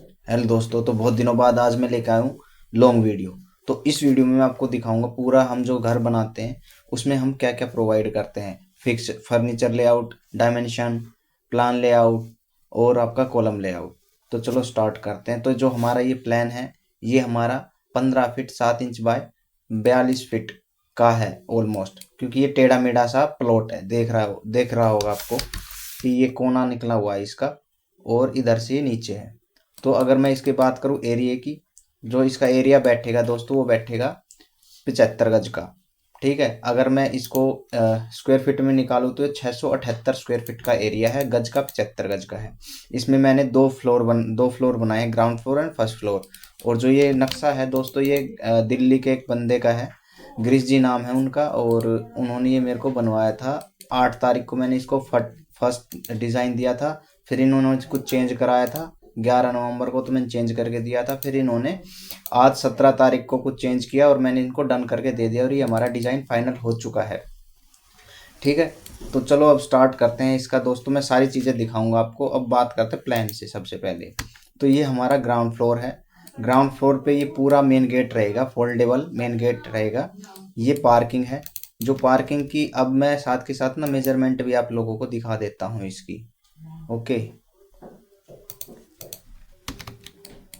Hello दोस्तों, तो बहुत दिनों बाद आज मैं लेकर आया हूँ लॉन्ग वीडियो। तो इस वीडियो में मैं आपको दिखाऊंगा पूरा हम जो घर बनाते हैं उसमें हम क्या क्या प्रोवाइड करते हैं। Fix furniture layout, dimension, plan layout और आपका कॉलम लेआउट। तो चलो स्टार्ट करते हैं। तो जो हमारा ये प्लान है, ये हमारा 15 फीट 7 इंच बाय 42 फीट का है ऑलमोस्ट, क्योंकि ये टेढ़ा मेढ़ा सा प्लॉट है। देख रहा होगा आपको कि ये कोना निकला हुआ है इसका, और इधर से ये नीचे है। तो अगर मैं इसकी बात करूँ एरिया की, जो इसका एरिया बैठेगा दोस्तों वो बैठेगा 75 गज का। ठीक है, अगर मैं इसको स्क्वायर फीट में निकालूँ तो 678 स्क्वायर फीट का एरिया है, गज का 75 गज का है। इसमें मैंने दो फ्लोर बनाए, ground floor and first floor. और जो ये नक्शा है दोस्तों, ये दिल्ली के एक बंदे का है, गिरीश जी नाम है उनका, और उन्होंने ये मेरे को बनवाया था। 8 तारीख को मैंने इसको फर्स्ट डिज़ाइन दिया था, फिर इन्होंने कुछ चेंज कराया था। 11 नवंबर को तो मैंने चेंज करके दिया था, फिर इन्होंने आज 17 तारीख को कुछ चेंज किया और मैंने इनको डन करके दे दिया, और ये हमारा डिज़ाइन फाइनल हो चुका है। ठीक है, तो चलो अब स्टार्ट करते हैं इसका। दोस्तों मैं सारी चीज़ें दिखाऊंगा आपको। अब बात करते हैं प्लान से। सबसे पहले तो ये हमारा ग्राउंड फ्लोर है। ग्राउंड फ्लोर पे ये पूरा मेन गेट रहेगा, फोल्डेबल मेन गेट रहेगा। ये पार्किंग है। जो पार्किंग की अब मैं साथ के साथ ना मेजरमेंट भी आप लोगों को दिखा देता हूँ इसकी। ओके,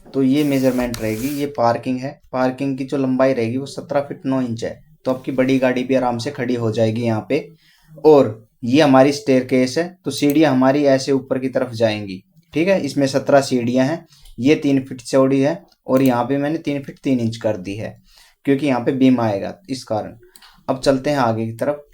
तो ये मेजरमेंट रहेगी। ये पार्किंग है। पार्किंग की जो लंबाई रहेगी वो 17 फीट 9 इंच है। तो आपकी बड़ी गाड़ी भी आराम से खड़ी हो जाएगी यहाँ पे। और ये हमारी स्टेयरकेस है, तो सीढ़ियाँ हमारी ऐसे ऊपर की तरफ जाएंगी। ठीक है, इसमें 17 सीढ़ियाँ हैं। ये 3 फीट चौड़ी है, और यहाँ पे मैंने 3 फीट 3 इंच कर दी है, क्योंकि यहाँ पे बीम आएगा इस कारण। अब चलते हैं आगे की तरफ।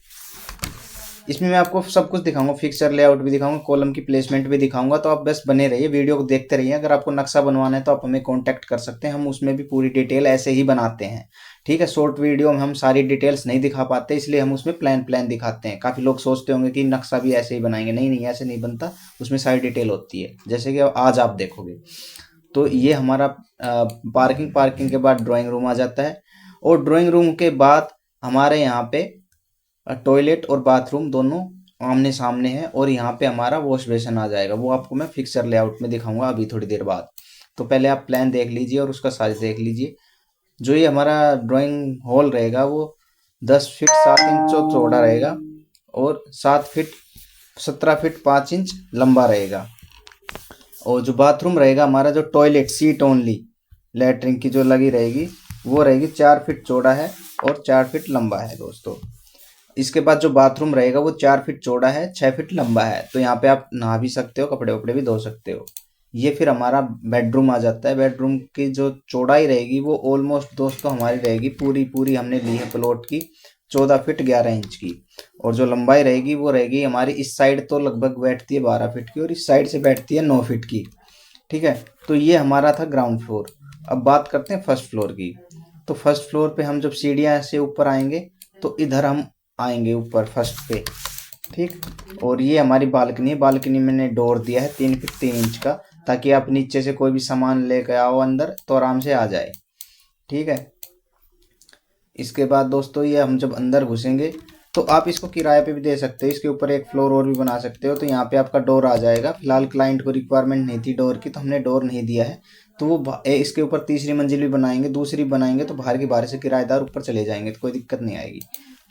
इसमें मैं आपको सब कुछ दिखाऊंगा, फिक्सर लेआउट भी दिखाऊंगा, कॉलम की प्लेसमेंट भी दिखाऊंगा। तो आप बस बने रहिए, वीडियो को देखते रहिए। अगर आपको नक्शा बनवाना है तो आप हमें कांटेक्ट कर सकते हैं, हम उसमें भी पूरी डिटेल ऐसे ही बनाते हैं। ठीक है, शॉर्ट वीडियो में हम सारी डिटेल्स नहीं दिखा पाते, इसलिए हम उसमें प्लान प्लान दिखाते हैं। काफ़ी लोग सोचते होंगे कि नक्शा भी ऐसे ही बनाएंगे। नहीं नहीं, ऐसे नहीं बनता, उसमें सारी डिटेल होती है, जैसे कि आज आप देखोगे। तो ये हमारा पार्किंग के बाद ड्राइंग रूम आ जाता है, और ड्राइंग रूम के बाद हमारे यहाँ पे टॉयलेट और बाथरूम दोनों आमने सामने है, और यहाँ पे हमारा वॉश बेसिन आ जाएगा। वो आपको मैं फिक्सर लेआउट में दिखाऊंगा अभी थोड़ी देर बाद। तो पहले आप प्लान देख लीजिए और उसका साइज देख लीजिए। जो ये हमारा ड्राइंग हॉल रहेगा वो 10 फीट 7 इंच चौड़ा रहेगा, और 17 फीट 5 इंच लंबा रहेगा। और जो बाथरूम रहेगा हमारा, जो टॉयलेट सीट ओनली लेटरिन की जो लगी रहेगी, वो रहेगी 4 फीट चौड़ा है और 4 फीट लंबा है दोस्तों। इसके बाद जो बाथरूम रहेगा वो 4 फीट चौड़ा है, 6 फीट लंबा है। तो यहाँ पे आप नहा भी सकते हो, कपड़े वपड़े भी धो सकते हो। ये फिर हमारा बेडरूम आ जाता है। बेडरूम की जो चौड़ाई रहेगी वो ऑलमोस्ट दोस्तों हमारी रहेगी पूरी पूरी, हमने ली है प्लॉट की 14 फीट 11 इंच की। और जो लंबाई रहेगी वो रहेगी हमारी, इस साइड तो लगभग बैठती है 12 फीट की, और इस साइड से बैठती है 9 फीट की। ठीक है, तो ये हमारा था ग्राउंड फ्लोर। अब बात करते हैं फर्स्ट फ्लोर की। तो फर्स्ट फ्लोर पे हम जब सीढ़ियाँ से ऊपर आएंगे तो इधर हम आएंगे ऊपर फर्स्ट पे। ठीक, और ये हमारी बालकनी है। बालकनी में मैंने डोर दिया है 3 फीट 3 इंच का, ताकि आप नीचे से कोई भी सामान लेकर आओ अंदर तो आराम से आ जाए। ठीक है, इसके बाद दोस्तों ये हम जब अंदर घुसेंगे तो आप इसको किराए पे भी दे सकते हो। इसके ऊपर एक फ्लोर और भी बना सकते हो। तो यहाँ पे आपका डोर आ जाएगा। फिलहाल क्लाइंट को रिक्वायरमेंट नहीं थी डोर की, तो हमने डोर नहीं दिया है। तो वो इसके ऊपर तीसरी मंजिल भी बनाएंगे, दूसरी बनाएंगे, तो बाहर की बाहर से किराएदार ऊपर चले जाएंगे, तो कोई दिक्कत नहीं आएगी।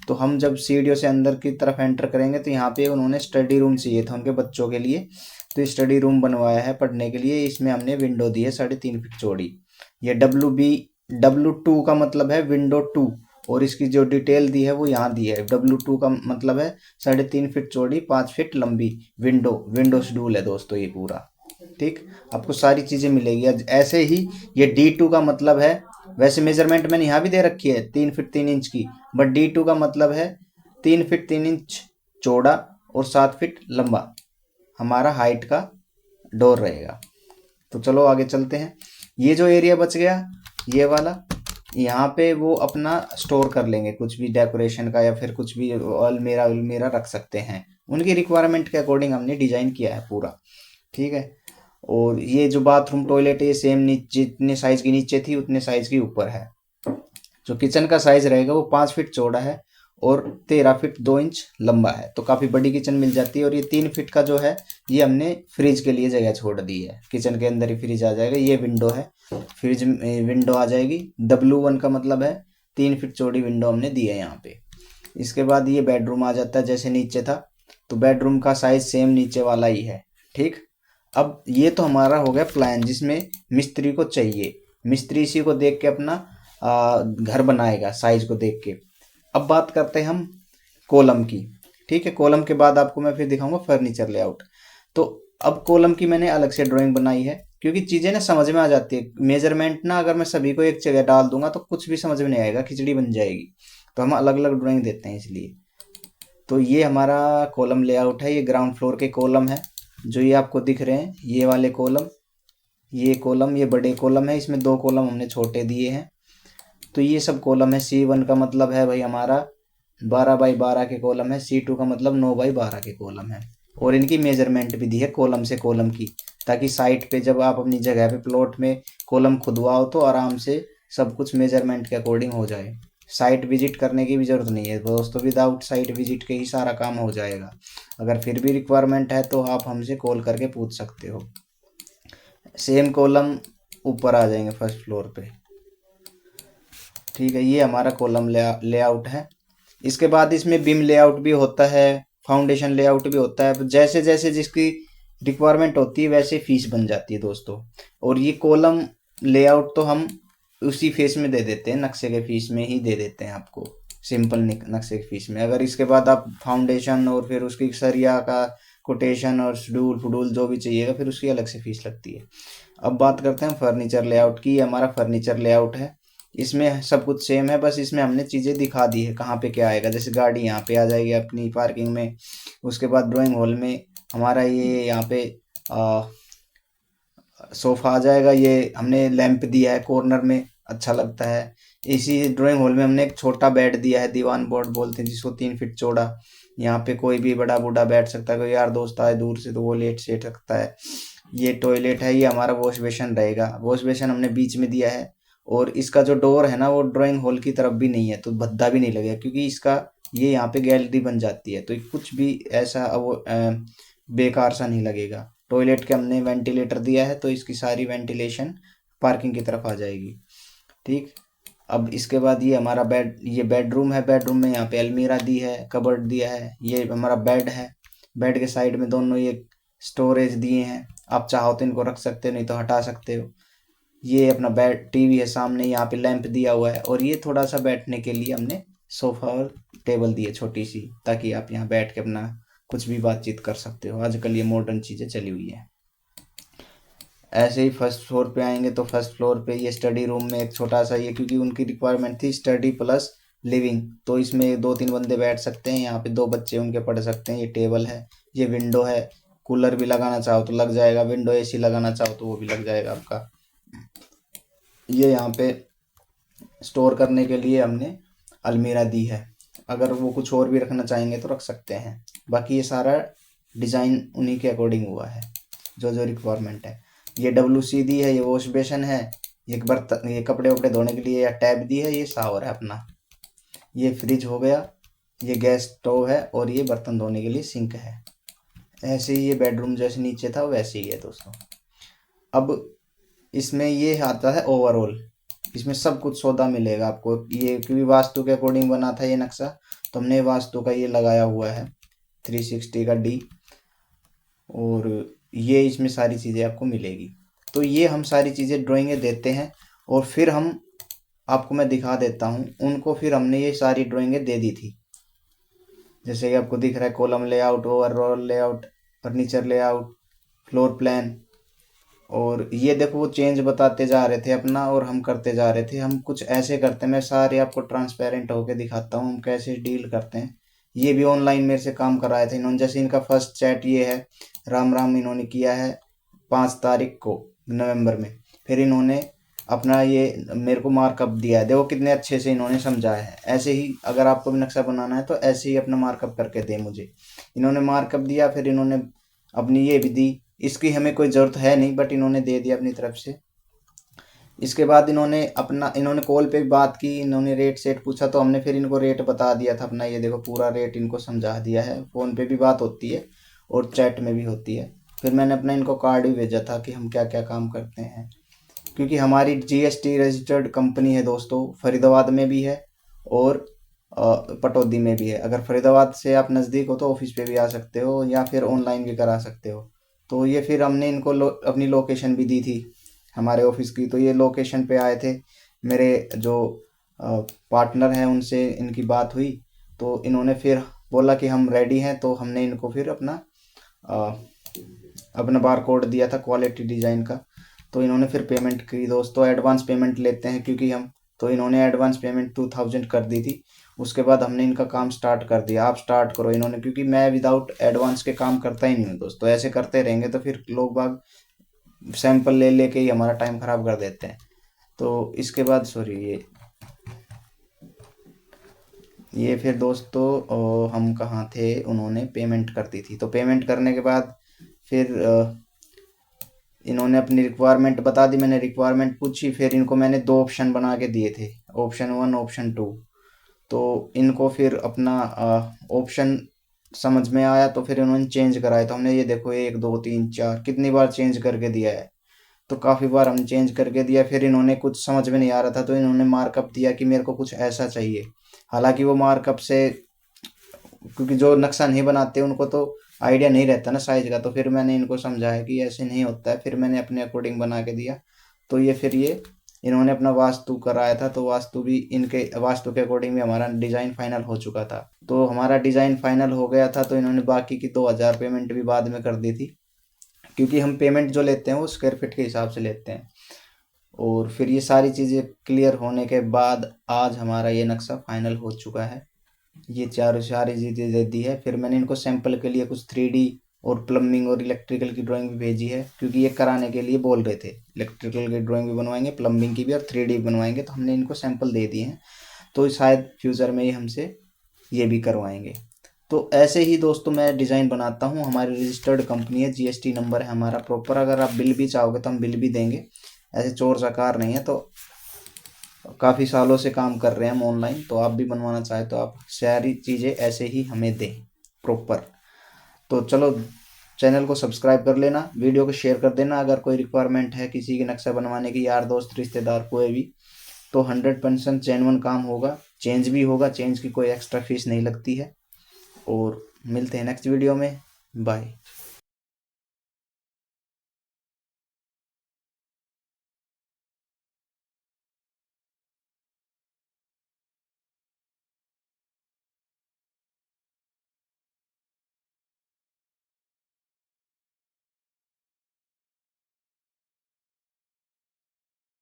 तो हम जब सीढ़ियों से अंदर की तरफ एंटर करेंगे तो यहाँ पे उन्होंने स्टडी रूम चाहिए था उनके बच्चों के लिए। तो स्टडी रूम बनवाया है पढ़ने के लिए। इसमें हमने विंडो दी है 3.5 फीट चौड़ी। ये W2 का मतलब है विंडो 2, और इसकी जो डिटेल दी है वो यहाँ दी है। W2 का मतलब है 3.5 फीट चौड़ी 5 फीट लंबी विंडो शेड्यूल है दोस्तों ये पूरा। ठीक, आपको सारी चीज़ें मिलेगी। ऐसे ही ये D2 का मतलब है, वैसे मेजरमेंट मैंने यहाँ भी दे रखी है 3 फीट 3 इंच की, बट D2 का मतलब है 3 फीट 3 इंच चौड़ा और 7 फीट लंबा हमारा हाइट का डोर रहेगा। तो चलो आगे चलते हैं। ये जो एरिया बच गया ये वाला, यहाँ पे वो अपना स्टोर कर लेंगे कुछ भी डेकोरेशन का, या फिर कुछ भी अलमीरा उलमीरा रख सकते हैं। उनकी रिक्वायरमेंट के अकॉर्डिंग हमने डिजाइन किया है पूरा। ठीक है, और ये जो बाथरूम टॉयलेट है ये सेम जितने साइज की नीचे थी उतने साइज की ऊपर है। जो किचन का साइज रहेगा वो 5 फीट चौड़ा है, और 13 फीट 2 इंच लंबा है, तो काफ़ी बड़ी किचन मिल जाती है। और ये 3 फीट का जो है ये हमने फ्रिज के लिए जगह छोड़ दी है, किचन के अंदर ही फ्रिज आ जाएगा। ये विंडो है, फ्रिज विंडो आ जाएगी। W1 का मतलब है 3 फीट चौड़ी विंडो हमने दी है यहाँ पे। इसके बाद ये बेडरूम आ जाता है, जैसे नीचे था तो बेडरूम का साइज सेम नीचे वाला ही है। ठीक, अब ये तो हमारा हो गया प्लान, जिसमें मिस्त्री को चाहिए, मिस्त्री इसी को देख के अपना घर बनाएगा साइज को देख के। अब बात करते हैं हम कॉलम की। ठीक है, कॉलम के बाद आपको मैं फिर दिखाऊंगा फर्नीचर लेआउट। तो अब कॉलम की मैंने अलग से ड्राइंग बनाई है, क्योंकि चीज़ें ना समझ में आ जाती है। मेजरमेंट ना अगर मैं सभी को एक जगह डाल दूंगा तो कुछ भी समझ में नहीं आएगा, खिचड़ी बन जाएगी। तो हम अलग अलग ड्राइंग देते हैं इसलिए। तो ये हमारा कॉलम लेआउट है, ये ग्राउंड फ्लोर के कॉलम है जो ये आपको दिख रहे हैं, ये वाले कॉलम, ये कॉलम, ये बड़े कॉलम है, इसमें 2 कॉलम हमने छोटे दिए हैं। तो ये सब कॉलम है। C1 का मतलब है भाई हमारा 12x12 के कॉलम है, C2 का मतलब 9x12 के कॉलम है। और इनकी मेजरमेंट भी दी है कॉलम से कॉलम की, ताकि साइट पे जब आप अपनी जगह पे प्लॉट में कॉलम खुदवाओ तो आराम से सब कुछ मेजरमेंट के अकॉर्डिंग हो जाए। साइट विजिट करने की भी ज़रूरत नहीं है दोस्तों, विदाउट साइट विजिट के ही सारा काम हो जाएगा। अगर फिर भी रिक्वायरमेंट है तो आप हमसे कॉल करके पूछ सकते हो। सेम कॉलम ऊपर आ जाएंगे फर्स्ट फ्लोर पे। ठीक है, ये हमारा कॉलम लेआउट है। इसके बाद इसमें बिम लेआउट भी होता है, फाउंडेशन लेआउट भी होता है। जैसे जैसे जिसकी रिक्वायरमेंट होती है वैसे फीस बन जाती है दोस्तों। और ये कॉलम लेआउट तो हम उसी फीस में दे देते हैं, नक्शे के फीस में ही दे देते हैं आपको, सिंपल नक्शे के फीस में। अगर इसके बाद आप फाउंडेशन और फिर उसकी सरिया का कोटेशन और शेड्यूल फुडूल जो भी चाहिएगा फिर उसकी अलग से फीस लगती है। अब बात करते हैं फर्नीचर लेआउट की। ये हमारा फर्नीचर लेआउट है, इसमें सब कुछ सेम है, बस इसमें हमने चीज़ें दिखा दी है कहाँ पे क्या आएगा। जैसे गाड़ी यहाँ पे आ जाएगी अपनी पार्किंग में। उसके बाद ड्राइंग हॉल में हमारा ये यहाँ पे सोफ़ा आ जाएगा। ये हमने लैंप दिया है कॉर्नर में, अच्छा लगता है। इसी ड्राइंग हॉल में हमने एक छोटा बेड दिया है, दीवान बोर्ड बोलते हैं जिसको, 3 फीट चौड़ा। यहाँ पे कोई भी बड़ा बूढ़ा बैठ सकता है, कोई यार दोस्त आए दूर से तो वो लेट सेट सकता है। ये टॉयलेट है, ये हमारा वॉश बेसिन रहेगा। वॉश बेसिन हमने बीच में दिया है। और इसका जो डोर है ना वो ड्राइंग हॉल की तरफ भी नहीं है, तो भद्दा भी नहीं लगेगा, क्योंकि इसका ये यहाँ पे गैलरी बन जाती है, तो कुछ भी ऐसा वो बेकार सा नहीं लगेगा। टॉयलेट के हमने वेंटिलेटर दिया है, तो इसकी सारी वेंटिलेशन पार्किंग की तरफ आ जाएगी। ठीक, अब इसके बाद ये हमारा ये बेडरूम है। बेडरूम में यहाँ पे अलमीरा दी है, कबर्ड दिया है। ये हमारा बेड है, बेड के साइड में दोनों ये स्टोरेज दिए हैं, आप चाहो तो इनको रख सकते हो, नहीं तो हटा सकते हो। ये अपना बेड टीवी है सामने, यहाँ पे लैंप दिया हुआ है। और ये थोड़ा सा बैठने के लिए हमने सोफ़ा और टेबल दी है छोटी सी, ताकि आप यहाँ बैठ के अपना कुछ भी बातचीत कर सकते हो। आजकल ये मॉडर्न चीज़ें चली हुई हैं। ऐसे ही फर्स्ट फ्लोर पे आएंगे तो फर्स्ट फ्लोर पे ये स्टडी रूम में एक छोटा सा, ये क्योंकि उनकी रिक्वायरमेंट थी स्टडी प्लस लिविंग, तो इसमें 2-3 बंदे बैठ सकते हैं। यहाँ पे 2 बच्चे उनके पढ़ सकते हैं। ये टेबल है, ये विंडो है, कूलर भी लगाना चाहो तो लग जाएगा, विंडो AC लगाना चाहो तो वो भी लग जाएगा आपका। ये यहाँ पे स्टोर करने के लिए हमने अलमीरा दी है, अगर वो कुछ और भी रखना चाहेंगे तो रख सकते हैं। बाकी ये सारा डिज़ाइन उन्हीं के अकॉर्डिंग हुआ है, जो जो रिक्वायरमेंट है। ये WC दी है, ये वॉश बेसिन है, ये बर्तन, ये कपड़े वपड़े धोने के लिए या टैब दी है, ये शावर है अपना। ये फ्रिज हो गया, ये गैस स्टोव है, और ये बर्तन धोने के लिए सिंक है। ऐसे ही ये बेडरूम जैसे नीचे था वैसे ही है दोस्तों। अब इसमें ये आता है ओवरऑल, इसमें सब कुछ सौदा मिलेगा आपको। ये क्योंकि वास्तु के अकॉर्डिंग बना था ये नक्शा, तो हमने वास्तु का ये लगाया हुआ है 360 का D, और ये इसमें सारी चीज़ें आपको मिलेगी। तो ये हम सारी चीज़ें ड्राइंगें देते हैं, और फिर हम आपको मैं दिखा देता हूँ उनको। फिर हमने ये सारी ड्राइंगें दे दी थी, जैसे कि आपको दिख रहा है column layout, overall layout, furniture layout, floor plan. और ये देखो वो चेंज बताते जा रहे थे अपना, और हम करते जा रहे थे। हम कुछ ऐसे करते हैं, मैं सारे आपको ट्रांसपेरेंट होके दिखाता हूँ हम कैसे डील करते हैं। ये भी ऑनलाइन मेरे से काम कराए थे इन्होंने। जैसे इनका फर्स्ट चैट ये है, राम राम इन्होंने किया है 5 तारीख को नवंबर में। फिर इन्होंने अपना ये मेरे को मार्कअप दिया है, देखो कितने अच्छे से इन्होंने समझाया है। ऐसे ही अगर आपको भी नक्शा बनाना है तो ऐसे ही अपना मार्कअप करके दे मुझे। इन्होंने मार्कअप दिया, फिर इन्होंने अपनी ये भी दी, इसकी हमें कोई ज़रूरत है नहीं, बट इन्होंने दे दिया अपनी तरफ से। इसके बाद इन्होंने कॉल पे भी बात की, इन्होंने रेट सेट पूछा, तो हमने फिर इनको रेट बता दिया था अपना। ये देखो पूरा रेट इनको समझा दिया है। फ़ोन पे भी बात होती है और चैट में भी होती है। फिर मैंने अपना इनको कार्ड भी भेजा था कि हम क्या क्या काम करते हैं, क्योंकि हमारी जीएसटी रजिस्टर्ड कंपनी है दोस्तों। फरीदाबाद में भी है और पटौदी में भी है। अगर फरीदाबाद से आप नज़दीक हो तो ऑफिस पे भी आ सकते हो या फिर ऑनलाइन भी करा सकते हो। तो ये फिर हमने इनको अपनी लोकेशन भी दी थी हमारे ऑफिस की। तो ये लोकेशन पे आए थे। मेरे जो पार्टनर हैं उनसे इनकी बात हुई, तो इन्होंने फिर बोला कि हम रेडी हैं। तो हमने इनको फिर अ, अपना बार कोड दिया था क्वालिटी डिज़ाइन का। तो इन्होंने फिर पेमेंट की दोस्तों। एडवांस पेमेंट लेते हैं क्योंकि हम, तो इन्होंने एडवांस पेमेंट 2000 कर दी थी। उसके बाद हमने इनका काम स्टार्ट कर दिया। आप स्टार्ट करो इन्होंने, क्योंकि मैं विदाउट एडवांस के काम करता ही नहीं हूँ दोस्तों। ऐसे करते रहेंगे तो फिर लोग बाग सैंपल ले लेके ही हमारा टाइम ख़राब कर देते हैं। तो इसके बाद सॉरी ये फिर दोस्तों हम कहाँ थे, उन्होंने पेमेंट कर दी थी। तो पेमेंट करने के बाद फिर इन्होंने अपनी रिक्वायरमेंट बता दी। मैंने रिक्वायरमेंट पूछी, फिर इनको मैंने दो ऑप्शन बना के दिए थे, ऑप्शन 1 ऑप्शन 2। तो इनको फिर अपना ऑप्शन समझ में आया तो फिर इन्होंने चेंज कराया। तो हमने ये देखो 1 2 3 4 कितनी बार चेंज करके दिया है। तो काफ़ी बार हम चेंज करके दिया। फिर इन्होंने कुछ समझ में नहीं आ रहा था तो इन्होंने मार्कअप दिया कि मेरे को कुछ ऐसा चाहिए। हालांकि वो मार्कअप से, क्योंकि जो नक्शा नहीं बनाते उनको तो आइडिया नहीं रहता ना साइज का। तो फिर मैंने इनको समझाया कि ऐसे नहीं होता है। फिर मैंने अपने अकॉर्डिंग बना के दिया। तो ये इन्होंने अपना वास्तु कराया था। तो वास्तु भी इनके वास्तु के अकॉर्डिंग भी हमारा डिज़ाइन फाइनल हो चुका था। तो हमारा डिज़ाइन फाइनल हो गया था। तो इन्होंने बाकी की 2000 पेमेंट भी बाद में कर दी थी, क्योंकि हम पेमेंट जो लेते हैं वो स्क्वायर फीट के हिसाब से लेते हैं। और फिर ये सारी चीज़ें क्लियर होने के बाद आज हमारा ये नक्शा फाइनल हो चुका है। ये चारों सारी चीज़ें दे दी है। फिर मैंने इनको सैंपल के लिए कुछ 3D और प्लम्बिंग और इलेक्ट्रिकल की ड्राइंग भी भेजी है, क्योंकि ये कराने के लिए बोल रहे थे। इलेक्ट्रिकल की ड्राइंग भी बनवाएंगे, प्लम्बिंग की भी, और 3D भी बनवाएंगे। तो हमने इनको सैंपल दे दिए हैं। तो शायद फ्यूचर में ये हमसे ये भी करवाएंगे। तो ऐसे ही दोस्तों मैं डिज़ाइन बनाता हूँ। हमारी रजिस्टर्ड कंपनी है, जीएसटी नंबर है हमारा प्रॉपर। अगर आप बिल भी चाहोगे तो हम बिल भी देंगे। ऐसे चोर चकार नहीं है। तो काफ़ी सालों से काम कर रहे हैं हम ऑनलाइन। तो आप भी बनवाना चाहें तो आप सारी चीज़ें ऐसे ही हमें दें प्रॉपर। तो चलो, चैनल को सब्सक्राइब कर लेना, वीडियो को शेयर कर देना। अगर कोई रिक्वायरमेंट है किसी के नक्शा बनवाने की, यार दोस्त रिश्तेदार कोई भी, तो 100% जेन्युइन काम होगा। चेंज भी होगा, चेंज की कोई एक्स्ट्रा फीस नहीं लगती है। और मिलते हैं नेक्स्ट वीडियो में। बाय।